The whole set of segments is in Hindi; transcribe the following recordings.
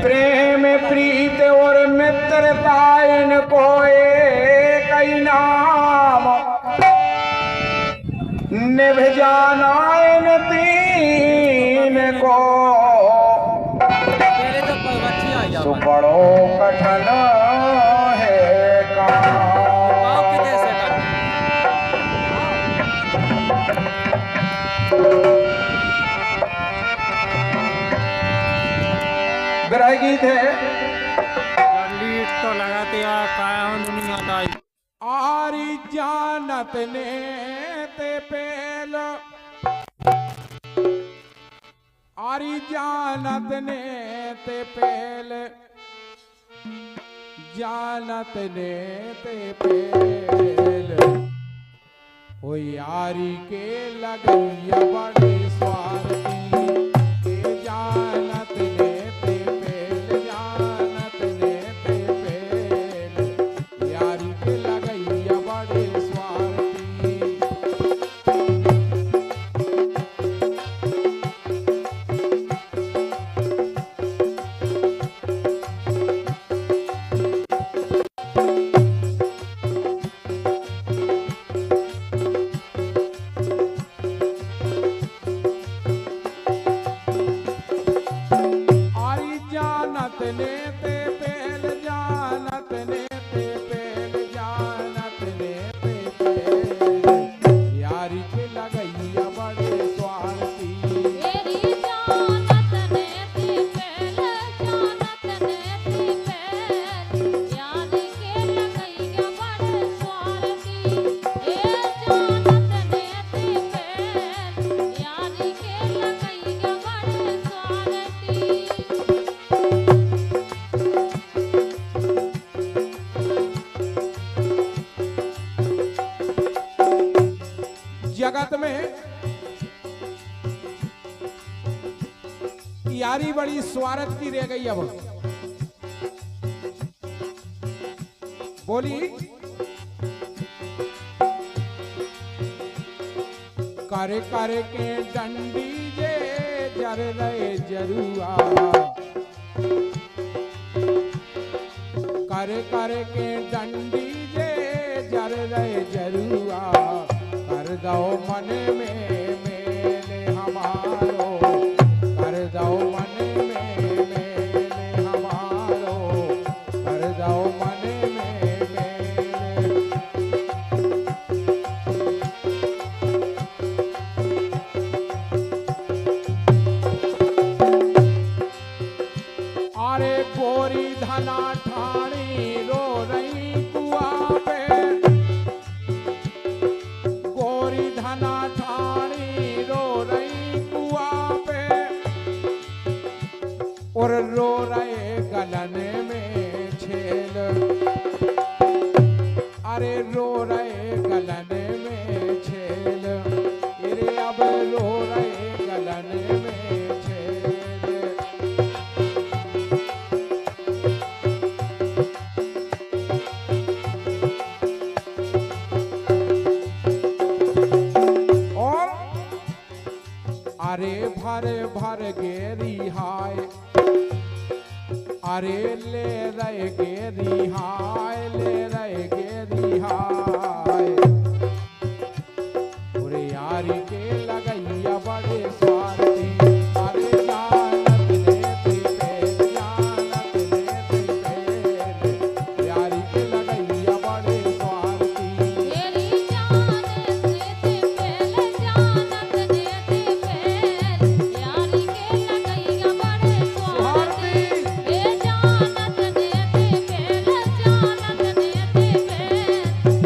प्रेम प्रीत और मित्रता इनको एक ही नाम, निभ जाना इन तीन को तो बड़ो कठिन है काम। विरह गीत है तो लगाते दुनिया दाई आरी जानत ने ते पेल, आरी जानत ने ते पेल, जानत ने ते पेल, ओ यारी के लगैया बड़े स्वार्थी, के जानत ने ते पेल, जानत ने ते पेल, यारी के लगैया बड़े स्वार्थी। आरी जानत ने ते पेल, जानत ने ते पेल, जानत ने ते पेल, यारी के लगैया बड़े स्वार्थी। तेरी जानत ने ते पेल, जानत ने ते पेल, यारी के लगैया बड़े स्वार्थी। ए जानत ने ते पेल, यारी के लगैया बड़े स्वार्थी। जगत में यारी बड़ी स्वार्थ की रह गई। अब बोली करे करे के डंडी जे जर रहे जरुआ, करे करे के डंडी जे जर रहे जरुआ, कर दो मन में मेले हमारो, कर दो मन में मेले हमारो, कर दो मन में मेले। अरे गोरी धना ठाणी रो रही कुआ पे, गोरी धना ठाणी रो रही कुआ पे, और रो रहे गलन में छेल, अरे रो रहे गलन में छेल, अरे अब रो रहे गलन में छेल। और अरे भर भर गेरी हाय, अरे ले रहे गेरी हाय, ले रहे गेरी हाय, पूरे यारी के लगैया बड़े स्वार्थी। अरे जानत ने ते पेल, जानत ने ते पेल, यारी के लगैया बड़े स्वार्थी। तेरी जानत ने ते पेल, जानत ने ते पेल, यारी के लगैया बड़े स्वार्थी। ए जानत ने ते पेल, जानत ने ते पेल,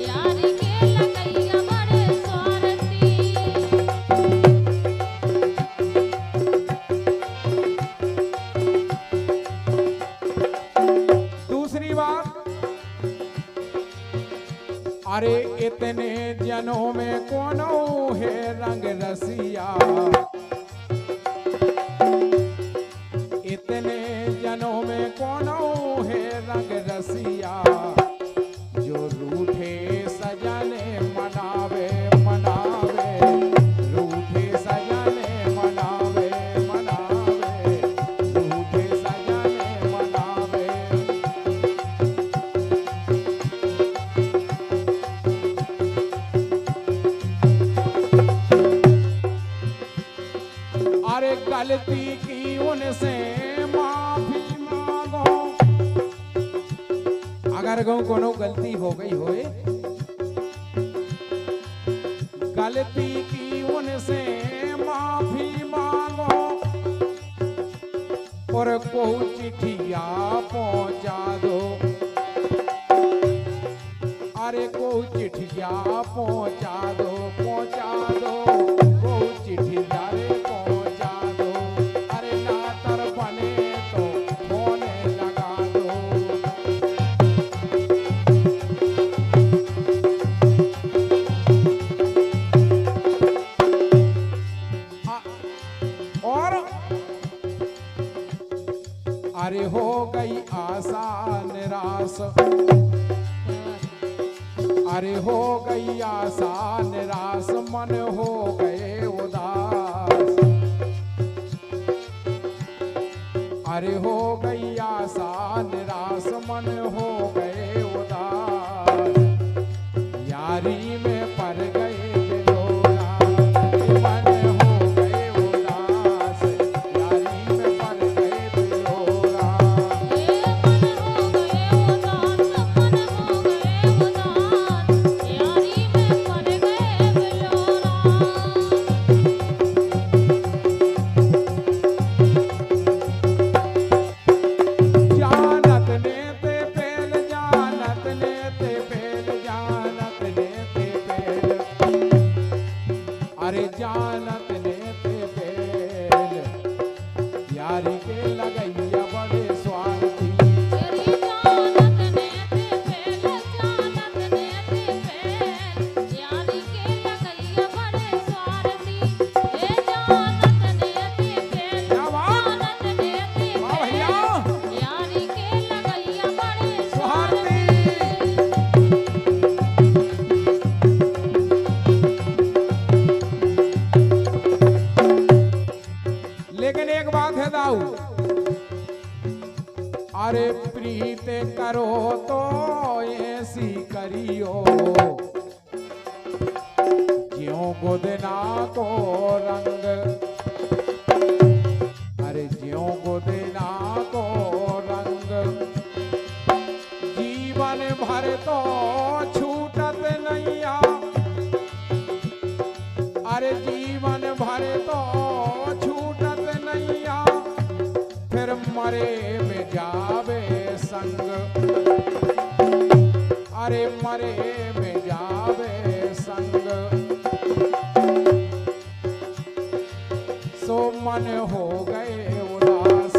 यारी के लगैया बड़े स्वार्थी। दूसरी बात, अरे इतने जनों में कोनो है रंग रसिया, इतने जनों में कोनो है रंग रसिया, जो रूठे सजने मनावे मनावे, गलती की उनसे माफी मांगो। अगर कोनो गलती हो गई होए, गलती की उनसे माफी मांगो और को चिट्ठिया पहुंचा दो। अरे को चिट्ठिया पहुंचा दो, पहुंचा दो, को चिट्ठिया रे पहुंचा दो। अरे ना तर बने तो फोन लगा दो। और अरे हो गई आशा निराश, अरे हो गई आशा निराश, मन हो गए उदास। अरे हो गई आशा निराश, मन हो गए उदास। यारी में पड़ गए बिलोरा, मन हो गए उदास। यारी में पड़ गए बिलोरा। जानत ने ते पेल, जानत ने ते पेल, जानत ने ते पेल। अरे जानत ने ते पेल, यारी के लगैया बड़े स्वार्थी। क्या बात? वाह भैया, स्वार्थी। लेकिन एक बात है दाऊ, अरे प्रीत करो तो ऐसी करियो, ज्यों गोदना को रंग। अरे ज्यों गोदना को रंग, जीवन भर तो छूटत नैया। अरे जीवन भर तो छूटत नैया, फिर मरे में जावे संग। अरे मरे में जावे संग। सो मन हो गए उदास,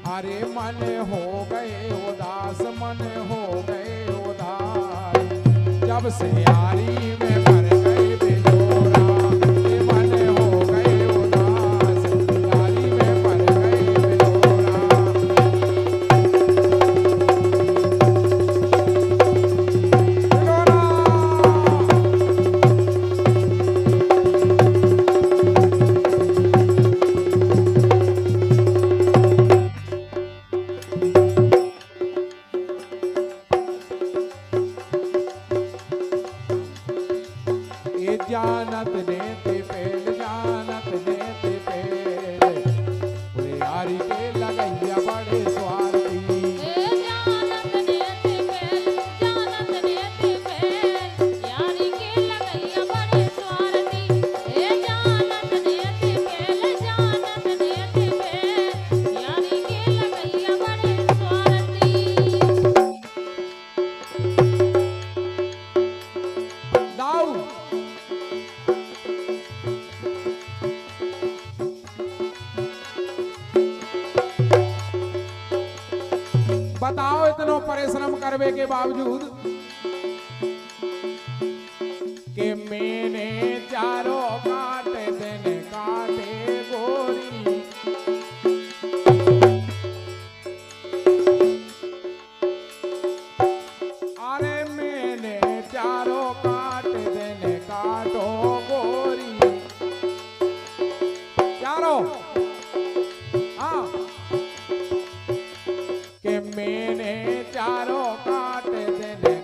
अरे मन हो गए उदास, मन हो गए उदास। जब से यारी में पड़ गए बिलोरा, ये मन हो गए उदास। यारी में पड़ गए बिलोरा। बिलोरा। ये जानत ने ते पेल, जानत ने ते पेल। पूरे यारी के लगैया बड़े स्वार्थी। दाऊ, बताओ इतनो परिश्रम करवे के बावजूद कि मैंने चारों काटे देने काटे गोरी। अरे मैंने चारों काटे देने काटो गोरी। चारों, हाँ, कि मैंने चारों काटे देने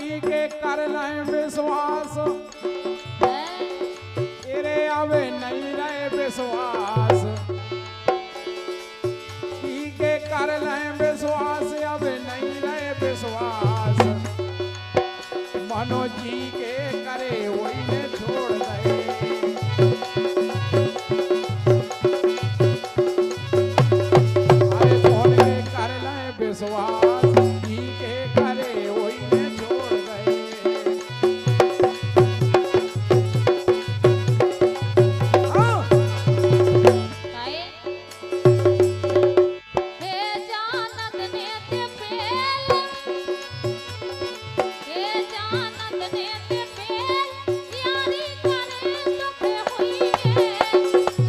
जी के कर लें विश्वास, है तेरे अब नहीं रहे विश्वास, जी के कर लें विश्वास, अब नहीं रहे विश्वास, मनो जी के करे वही ने छोड़ गए। अरे कौन के कर लें विश्वास, जी के करे वही ने छोड़ गए। हाँ। काहे हे जानत ने ते पेल, हे जानत ने ते पेल, यारी करे दुख हुई है,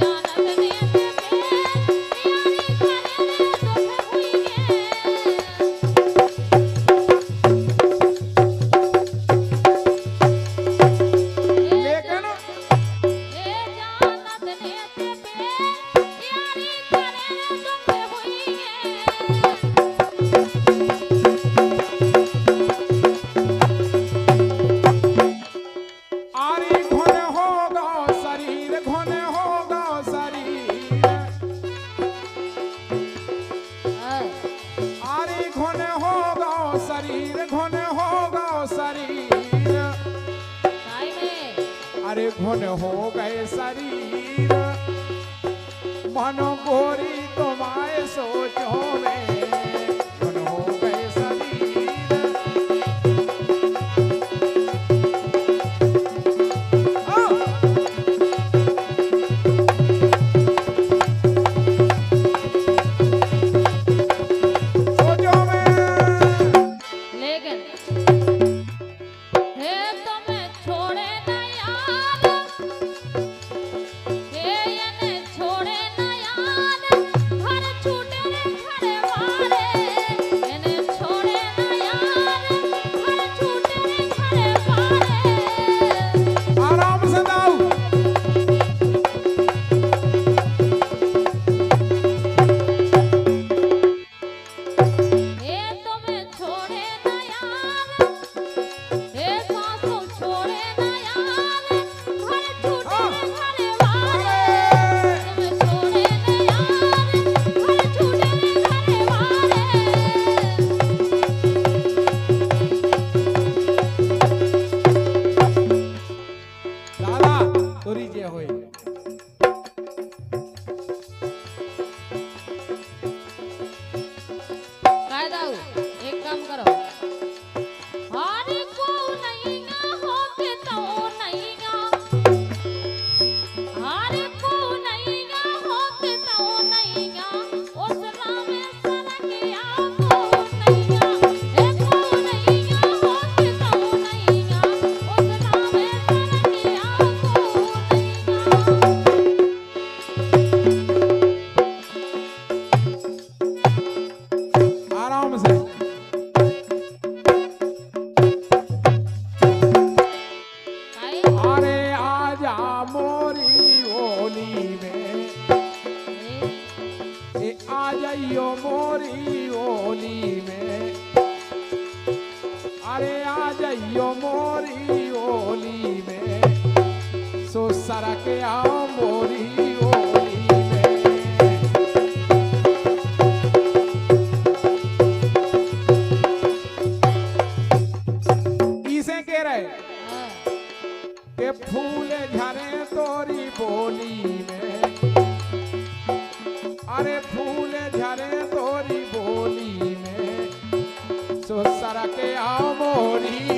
जानत ने ते पेल, यारी करे दुख हुई है। लेकिन हे जानत ने ते पेल, यारी करे दुख हुई है। आरी घुन होगा शरीर, घुन होगा शरीर, आरी घुन होगा शरीर, घुन होगा शरीर, काहे में अरे घुन हो गए शरीर, मनो गोरी तुम्हारे सोचो में, घुन हो गए शरीर। हाँ। सोचो में लेकिन हे तुम्हें छोड़े न याद, हे यने छोड़े न याद, घर छूटे रे घरे वारे, यने छोड़े न याद, घर छूटे रे घरे वारे। आराम से दाऊ। हे तुम्हें छोड़े न याद, हे सासू छोड़े न याद, घर छूटे रे घरे वारे, तुम्हें छोड़े न याद, घर छूटे रे घरे वारे। दादा तोरी जे होय काय दाऊ एक काम करो, हारी को नहीं ना होके तो नहीं ना, हारी को नहीं ना होके तो नहीं ना, उस रामे सरकिया को नहीं ना, एक को नहीं ना होके तो नहीं ना, उस रामे सरकिया को नहीं ना। आराम से। काहे अरे आजा मोरी ओली में, ए आ जाइयो मोरी ओली में, अरे आ जाइयो मोरी ओली में, सो सरक आओ मोरी ओली में। इसे कह रहे के फूल झरे तोरी बोली में, अरे फूल झरे तोरी बोली में, सो सरक आओ मोरी